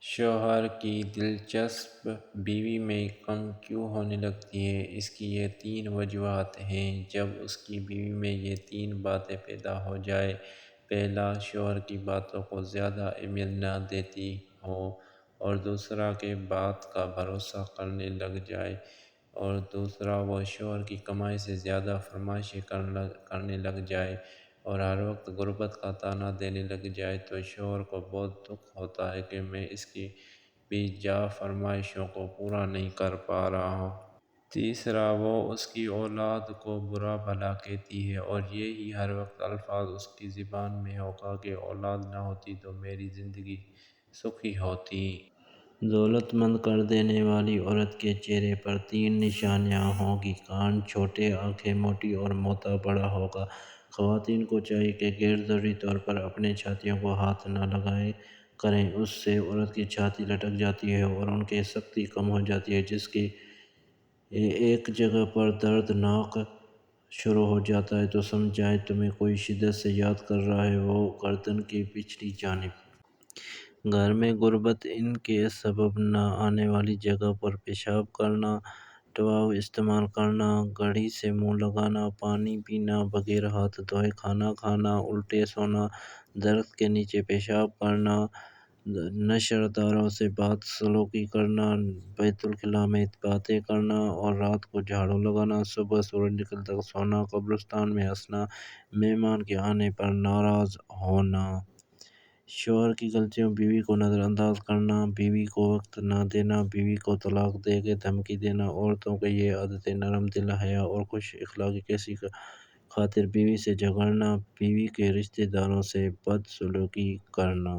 شوہر کی دلچسپ بیوی میں کم کیوں ہونے لگتی ہے؟ اس کی یہ 3 وجوہات ہیں۔ جب اس کی بیوی میں یہ 3 باتیں پیدا ہو جائیں: پہلا، شوہر کی باتوں کو زیادہ اہمیت نہ دیتی ہو، اور دوسرا کہ بات کا بھروسہ کرنے لگ جائے، اور دوسرا وہ شوہر کی کمائی سے زیادہ فرمائشیں کرنے لگ جائے اور ہر وقت غربت کا طعنہ دینے لگ جائے، تو شوہر کو بہت دکھ ہوتا ہے کہ میں اس کی بے جا فرمائشوں کو پورا نہیں کر پا رہا ہوں۔ تیسرا، وہ اس کی اولاد کو برا بھلا کہتی ہے، اور یہی ہر وقت الفاظ اس کی زبان میں ہوگا کہ اولاد نہ ہوتی تو میری زندگی سکھی ہوتی۔ دولت مند کر دینے والی عورت کے چہرے پر 3 نشانیاں ہوں گی: کان چھوٹے، آنکھیں موٹی اور موٹا بڑا ہوگا۔ خواتین کو چاہیے کہ غیر ضروری طور پر اپنے چھاتیوں کو ہاتھ نہ لگایا کریں، اس سے عورت کی چھاتی لٹک جاتی ہے اور ان کی سختی کم ہو جاتی ہے، جس کی ایک جگہ پر دردناک شروع ہو جاتا ہے تو سمجھ جائیں تمہیں کوئی شدت سے یاد کر رہا ہے، وہ گردن کی پچھلی جانب۔ گھر میں غربت: ان کے سبب نہ آنے والی جگہ پر پیشاب کرنا، ٹاویل استعمال کرنا، گھڑی سے منہ لگانا، پانی پینا بغیر ہاتھ دھوئے، کھانا کھانا، الٹے سونا، درخت کے نیچے پیشاب کرنا، نشرداروں سے بد سلوکی کرنا، بیت الخلاء میں باتیں کرنا اور رات کو جھاڑو لگانا، صبح سورج نکلنے تک سونا، قبرستان میں ہنسنا، مہمان کے آنے پر ناراض ہونا۔ شوہر کی غلطیوں: بیوی کو نظر انداز کرنا، بیوی کو وقت نہ دینا، بیوی کو طلاق دے کے دھمکی دینا۔ عورتوں کی یہ عادتیں: نرم دل، حیا اور خوش اخلاقی کسی خاطر بیوی سے جھگڑنا، بیوی کے رشتہ داروں سے بد سلوکی کرنا۔